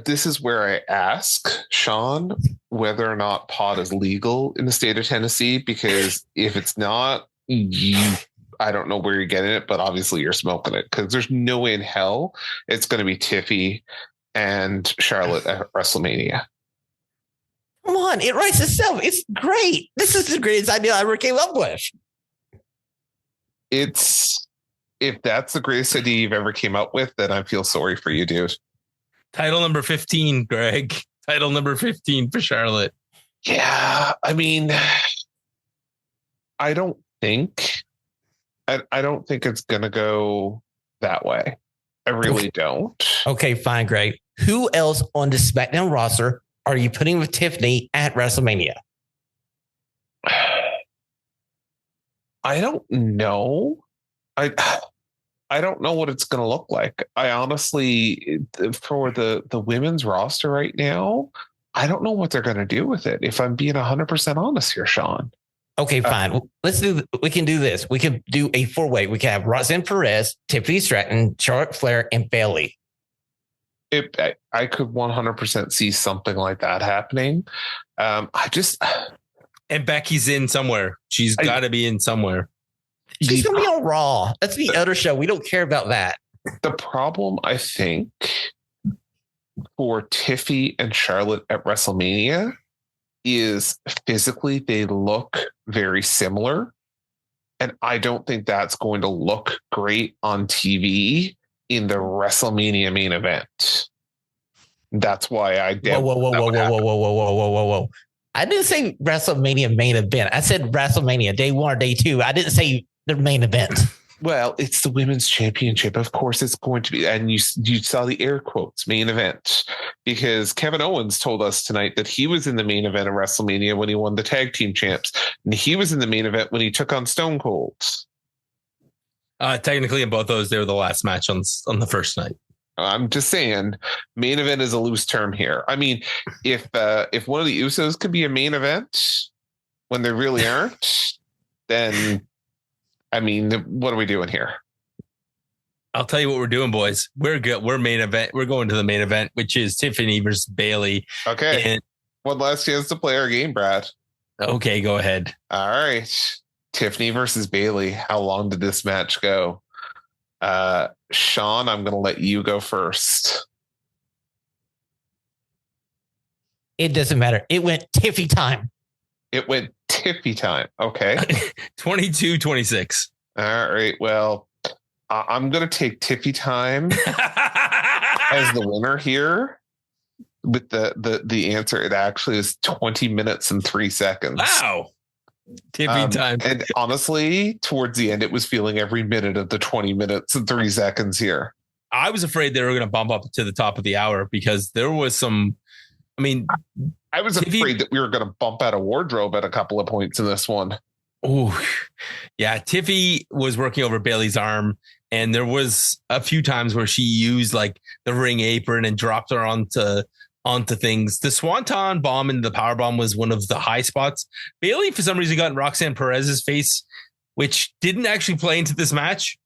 This is where I ask Shawn whether or not pot is legal in the state of Tennessee, because if it's not, I don't know where you're getting it, but obviously you're smoking it, because there's no way in hell it's going to be Tiffy and Charlotte at WrestleMania. Come on, it writes itself. It's great. This is the greatest idea I ever came up with. If that's the greatest idea you've ever came up with, then I feel sorry for you, dude. Title number 15, Greg. Title number 15 for Charlotte. Yeah, I mean, I don't think it's gonna go that way. I really don't. Okay, fine, Greg. Who else on the SmackDown roster are you putting with Tiffany at WrestleMania? I don't know. I don't know what it's going to look like. I honestly, for the women's roster right now, I don't know what they're going to do with it. If I'm being 100% honest here, Shawn. Okay, fine. We can do this. We can do a 4-way. We can have Roxanne Perez, Tiffany Stratton, Charlotte Flair, and Bailey. I could 100% see something like that happening. And Becky's in somewhere. She's got to be in somewhere. She's going to be on Raw. That's the other show. We don't care about that. The problem, I think, for Tiffy and Charlotte at WrestleMania is physically they look very similar. And I don't think that's going to look great on TV in the WrestleMania main event. That's why I did. Whoa. I didn't say WrestleMania main event. I said WrestleMania day 1 or day 2. I didn't say the main event. Well, it's the women's championship. Of course, it's going to be. And you saw the air quotes main event, because Kevin Owens told us tonight that he was in the main event of WrestleMania when he won the tag team champs. And he was in the main event when he took on Stone Cold. Technically, in both those, they were the last match on the first night. I'm just saying, main event is a loose term here. I mean, if one of the Usos could be a main event when they really aren't, then I mean, what are we doing here? I'll tell you what we're doing, boys. We're good. We're main event. We're going to the main event, which is Tiffany versus Bailey. Okay. And, one last chance to play our game, Brad. Okay, go ahead. All right. Tiffany versus Bailey. How long did this match go? Shawn, I'm going to let you go first. It doesn't matter. It went Tiffy time. It went Tiffy time. Okay. 22-26. All right. Well, I'm going to take Tiffy time as the winner here. With the answer, it actually is 20 minutes and 3 seconds. Wow. Tiffy time. And honestly, towards the end, it was feeling every minute of the 20 minutes and 3 seconds here. I was afraid they were going to bump up to the top of the hour because there was some, I mean, I was afraid that we were going to bump out a wardrobe at a couple of points in this one. Oh, yeah. Tiffy was working over Bailey's arm, and there was a few times where she used like the ring apron and dropped her onto things. The Swanton bomb and the power bomb was one of the high spots. Bailey, for some reason, got in Roxanne Perez's face, which didn't actually play into this match.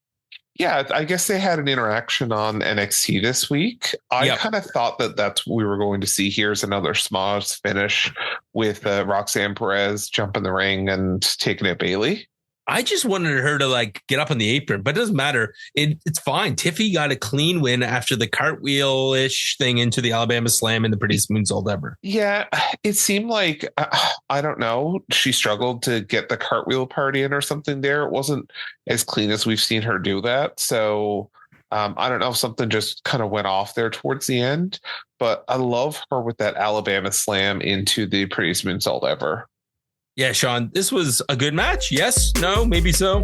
Yeah, I guess they had an interaction on NXT this week. I kind of thought that that's what we were going to see. Here's another Smosh finish with Roxanne Perez jumping the ring and taking it Bailey. I just wanted her to like get up on the apron, but it doesn't matter. It's fine. Tiffy got a clean win after the cartwheel-ish thing into the Alabama Slam and the prettiest moonsault ever. Yeah, it seemed like, I don't know, she struggled to get the cartwheel part in or something there. It wasn't as clean as we've seen her do that. So I don't know if something just kind of went off there towards the end, but I love her with that Alabama slam into the prettiest moonsault ever. Yeah, Shawn, this was a good match. Yes, no, maybe so.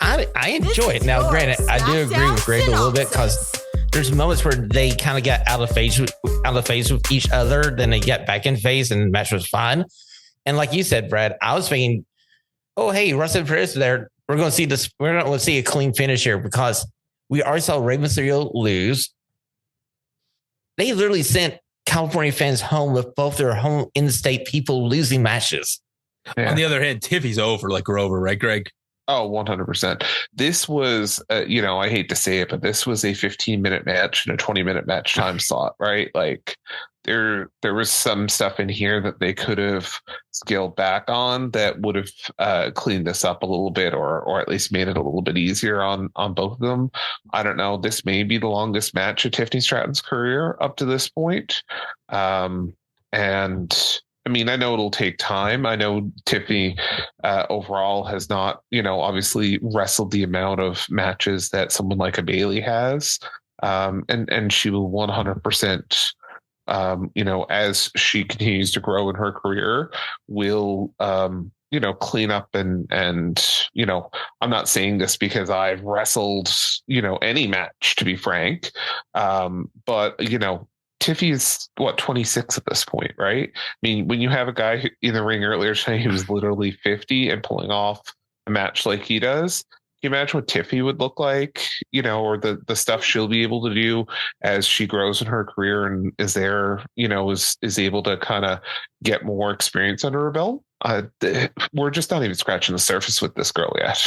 I enjoy it. Now, granted, I do agree with Greg a little bit because there's moments where they kind of got out of phase with each other. Then they get back in phase and the match was fine. And like you said, Brad, I was thinking, oh, hey, Russell Perez there. We're going to see this. We're going to see a clean finish here because we already saw Rey Mysterio lose. They literally sent California fans home with both their home in-state people losing matches. Yeah. On the other hand, Tiffy's over like we're over, right, Greg? Oh, 100%. This was, I hate to say it, but this was a 15-minute match and a 20-minute match time slot, right? Like there was some stuff in here that they could have scaled back on that would have cleaned this up a little bit or at least made it a little bit easier on both of them. I don't know. This may be the longest match of Tiffany Stratton's career up to this point. And I mean, I know it'll take time. I know Tiffany overall has not, obviously wrestled the amount of matches that someone like a Bailey has. And she will 100%, as she continues to grow in her career, will, clean up and, I'm not saying this because I've wrestled, any match, to be frank. But, Tiffy is 26 at this point, right? I mean, when you have a guy in the ring earlier saying he was literally 50 and pulling off a match like he does, can you imagine what Tiffy would look like, or the stuff she'll be able to do as she grows in her career and is there, is able to kind of get more experience under her belt. We're just not even scratching the surface with this girl yet.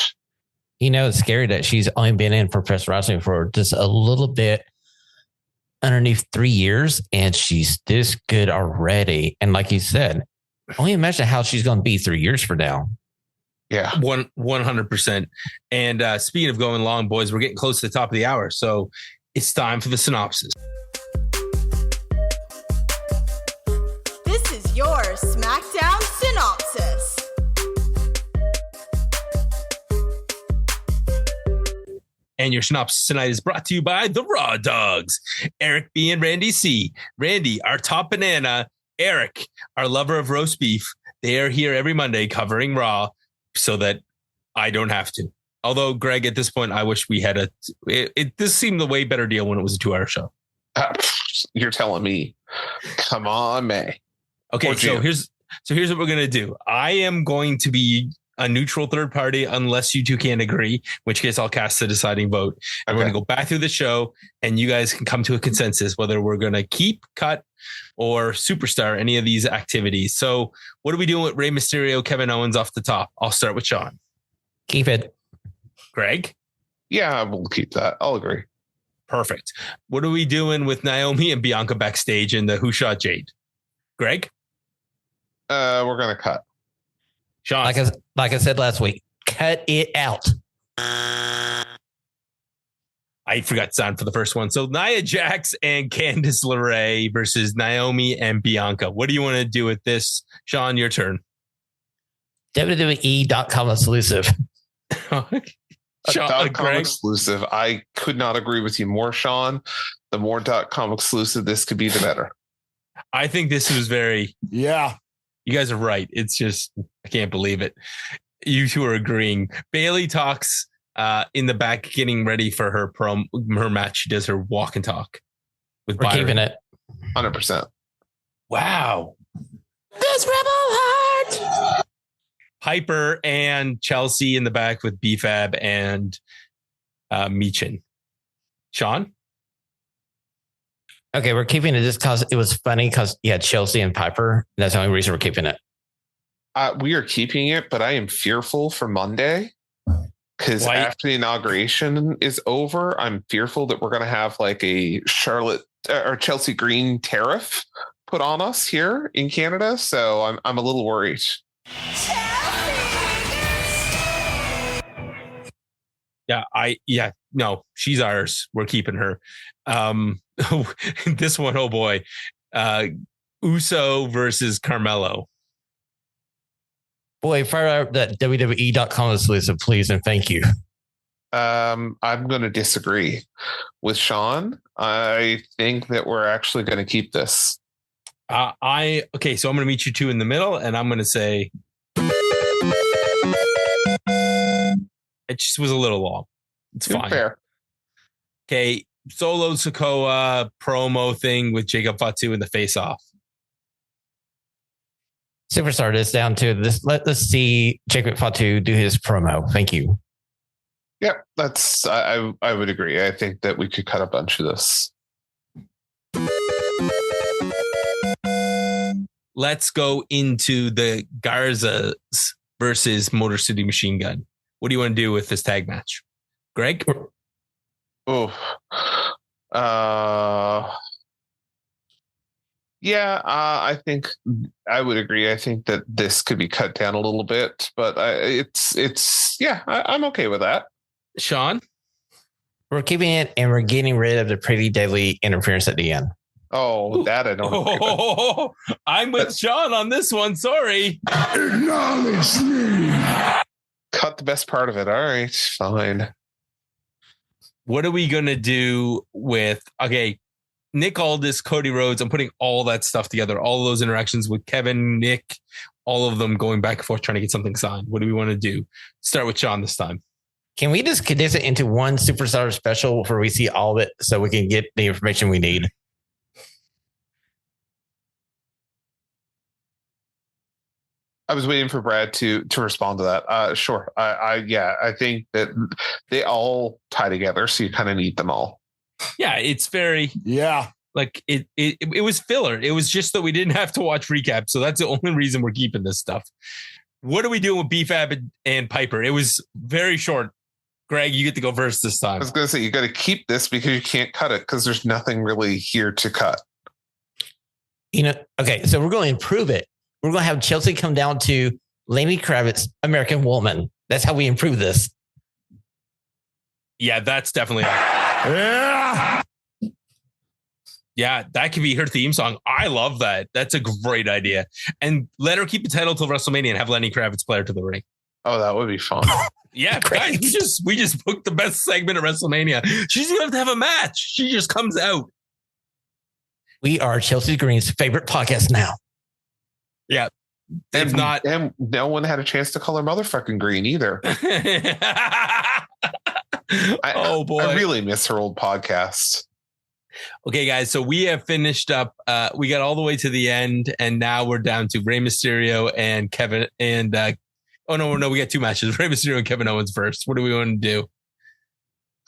It's scary that she's only been in professional wrestling for just a little bit underneath 3 years, and she's this good already. And like you said, only imagine how she's going to be 3 years from now. Yeah, 100%. And speaking of going long, boys, we're getting close to the top of the hour, so it's time for the synopsis. This is your SmackDown synopsis. And your synopsis tonight is brought to you by the Raw Dogs. Eric B. and Randy C. Randy, our top banana. Eric, our lover of roast beef. They are here every Monday covering Raw so that I don't have to. Although, Greg, at this point, I wish we had this seemed the way better deal when it was a 2-hour show. You're telling me. Come on, May. Okay, so here's what we're going to do. I am going to be a neutral third party unless you two can't agree, in which case I'll cast the deciding vote. And we're going to go back through the show and you guys can come to a consensus whether we're going to keep, cut, or superstar any of these activities. So what are we doing with Rey Mysterio, Kevin Owens off the top? I'll start with Shawn. Keep it. Greg? Yeah, we'll keep that. I'll agree. Perfect. What are we doing with Naomi and Bianca backstage in the Who Shot Jade? Greg? We're going to cut. Shawn? Like I said last week, cut it out. I forgot to sound for the first one. So Nia Jax and Candice LeRae versus Naomi and Bianca. What do you want to do with this? Shawn, your turn. WWE.com exclusive. Shawn, .com exclusive. I could not agree with you more, Shawn. The more .com exclusive this could be, the better. I think this was very... Yeah. You guys are right. It's just, I can't believe it. You two are agreeing. Bailey talks in the back, getting ready for her match. She does her walk and talk with We're Byron. keeping it. 100%. Wow. This rebel heart. Piper and Chelsea in the back with BFAB and Michin. Shawn? Okay, we're keeping it just because it was funny because you had Chelsea and Piper. That's the only reason we're keeping it. We are keeping it, but I am fearful for Monday because after the inauguration is over, I'm fearful that we're going to have like a Charlotte or Chelsea Green tariff put on us here in Canada. So I'm a little worried. No, she's ours. We're keeping her. This one, oh boy. Uso versus Carmelo. Boy, fire out that WWE.com exclusive, please, and thank you. I'm going to disagree with Shawn. I think that we're actually going to keep this. So I'm going to meet you two in the middle, and I'm going to say it just was a little long. It's fine. Fair. Okay, Solo Sikoa promo thing with Jacob Fatu in the face-off. Superstar is down to this. Let's see Jacob Fatu do his promo. Thank you. Yeah, that's I would agree. I think that we could cut a bunch of this. Let's go into the Garzas versus Motor City Machine Gun. What do you want to do with this tag match, Greg? I think I would agree. I think that this could be cut down a little bit, but I'm okay with that. Shawn? We're keeping it, and we're getting rid of the pretty deadly interference at the end. Oh, that I don't. I'm with Shawn on this one. Sorry. Acknowledge me. Cut the best part of it. All right, fine. What are we going to do with, Nick Aldis, Cody Rhodes? I'm putting all that stuff together, all those interactions with Kevin, Nick, all of them going back and forth trying to get something signed. What do we want to do? Start with Shawn this time. Can we just condense it into one superstar special where we see all of it so we can get the information we need? I was waiting for Brad to respond to that. Sure. I think that they all tie together, so you kind of need them all. Yeah, it's very like it was filler. It was just that we didn't have to watch recap, so that's the only reason we're keeping this stuff. What are we doing with B-Fab and Piper? It was very short. Greg, you get to go first this time. I was going to say you got to keep this because you can't cut it because there's nothing really here to cut. Okay, so we're going to improve it. We're going to have Chelsea come down to Lenny Kravitz, American Woman. That's how we improve this. Yeah, that's definitely. Yeah, that could be her theme song. I love that. That's a great idea. And let her keep the title till WrestleMania and have Lenny Kravitz play her to the ring. Oh, that would be fun. Yeah, guys, we just booked the best segment of WrestleMania. She doesn't have to have a match. She just comes out. We are Chelsea Green's favorite podcast now. Yeah. If not, and no one had a chance to call her motherfucking Green either. Oh boy. I really miss her old podcast. Okay, guys. So we have finished up. We got all the way to the end, and now we're down to Rey Mysterio and Kevin. And we got two matches: Rey Mysterio and Kevin Owens first. What do we want to do?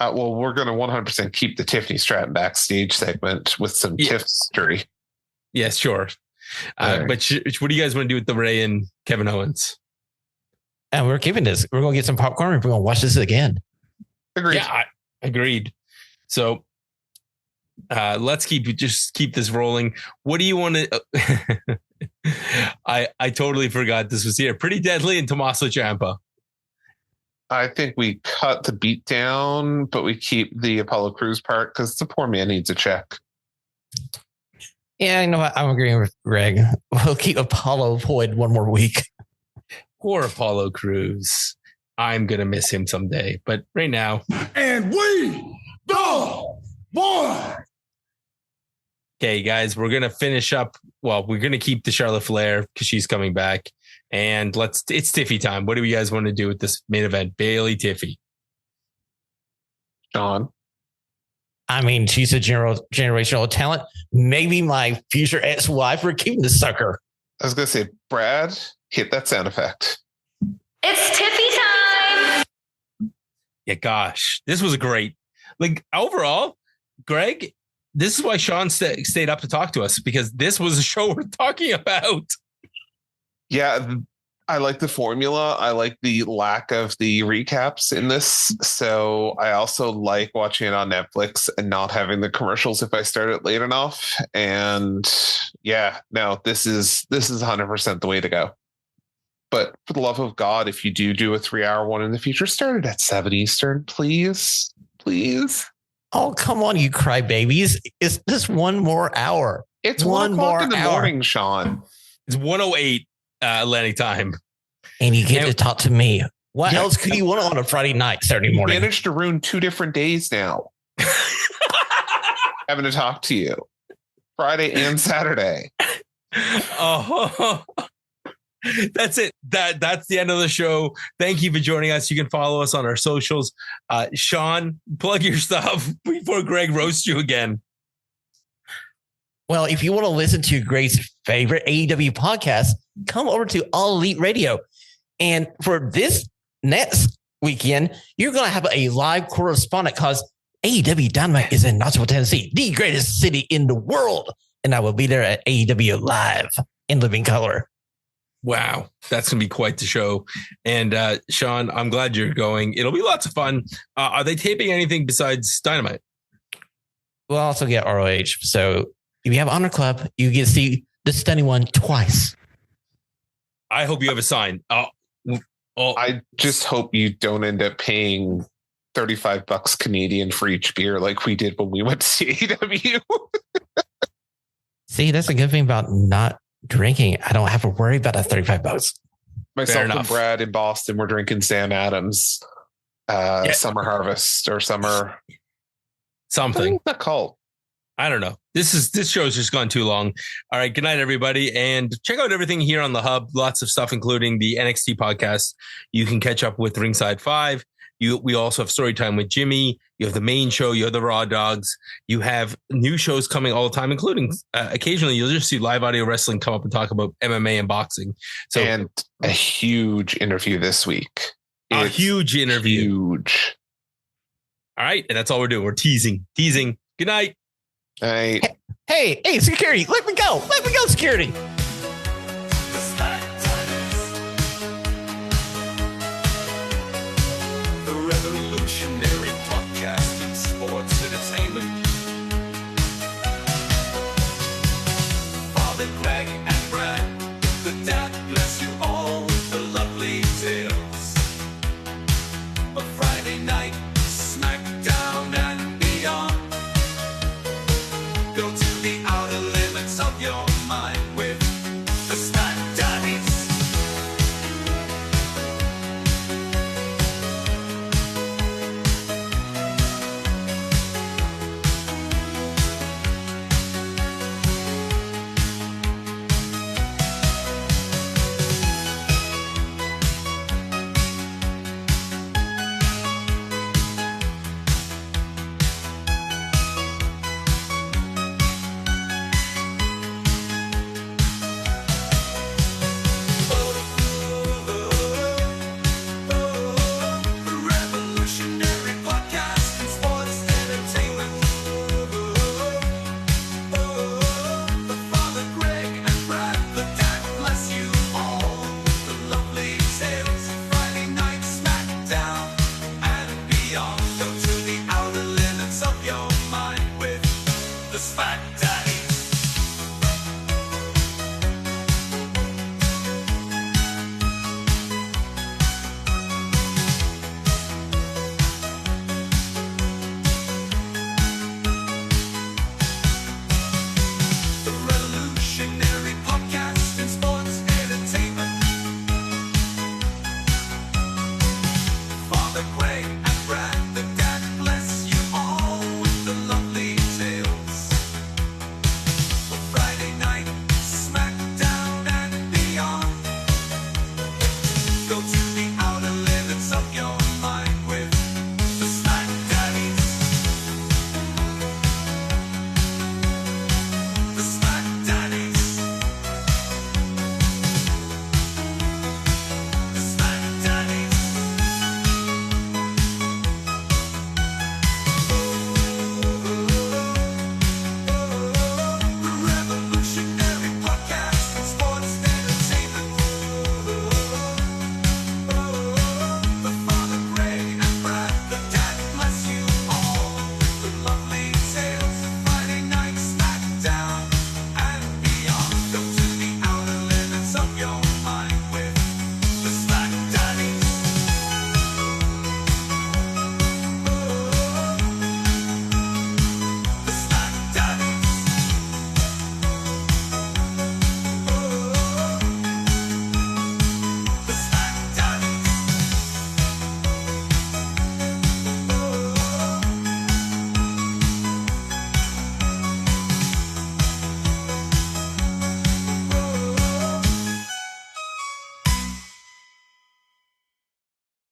Well, we're going to 100% keep the Tiffany Stratton backstage segment with some Tiff-stery. Yes, sure. Right. But what do you guys want to do with the Rey and Kevin Owens? And we're keeping this. We're going to get some popcorn and we're going to watch this again. Agreed. Yeah, agreed. So let's keep this rolling. What do you want to? I totally forgot this was here. Pretty Deadly and Tommaso Ciampa. I think we cut the beat down, but we keep the Apollo Crews part because the poor man needs a check. Yeah, you know what? I'm agreeing with Greg. We'll keep Apollo void one more week. Poor Apollo Crews. I'm going to miss him someday. But right now. And we go boy. Okay, guys, we're going to finish up. Well, we're going to keep the Charlotte Flair because she's coming back. And it's Tiffy time. What do you guys want to do with this main event? Bailey, Tiffy. Shawn. I mean, she's a generational talent. Maybe my future ex-wife. We're keeping the sucker. I was going to say, Brad, hit that sound effect. It's Tiffy time. Yeah, gosh, this was a great. Like overall, Greg, this is why Shawn stayed up to talk to us because this was a show we're talking about. Yeah, I like the formula. I like the lack of the recaps in this. So I also like watching it on Netflix and not having the commercials if I start it late enough. And yeah, no, this is 100% the way to go. But for the love of God, if you do a 3-hour one in the future, start it at 7 Eastern, please. Please. Oh, come on, you crybabies. It's just one more hour. It's 1 o'clock in the morning, Shawn. It's 1:08 Atlantic time. And you get to talk to me What else could you want on a Friday night, Saturday morning? You managed to ruin 2 different days now. Having to talk to you Friday and Saturday. Oh, that's it. That's the end of the show. Thank you for joining us. You can follow us on our socials. Shawn, plug your stuff before Greg roasts you again. Well, if you want to listen to Greg's favorite AEW podcast, come over to All Elite Radio. And for this next weekend, you're going to have a live correspondent because AEW Dynamite is in Knoxville, Tennessee, the greatest city in the world. And I will be there at AEW Live in living color. Wow, that's going to be quite the show. And Shawn, I'm glad you're going. It'll be lots of fun. Are they taping anything besides Dynamite? We'll also get ROH. So if you have Honor Club, you get to see the stunning one twice. I hope you have a sign. I just hope you don't end up paying $35 Canadian for each beer like we did when we went to see AEW. See, that's a good thing about not drinking. I don't have to worry about that $35. Myself and Brad in Boston were drinking Sam Adams Summer Harvest or Summer something. What's that called? I don't know. This show's just gone too long. All right. Good night, everybody. And check out everything here on the Hub. Lots of stuff, including the NXT podcast. You can catch up with Ringside 5. We also have Storytime with Jimmy. You have the main show. You have the Raw Dogs. You have new shows coming all the time, including occasionally you'll just see live audio wrestling come up and talk about MMA and boxing. So, and a huge interview this week. A huge interview. Huge. All right. And that's all we're doing. We're teasing. Good night. Hey, security, let me go, security.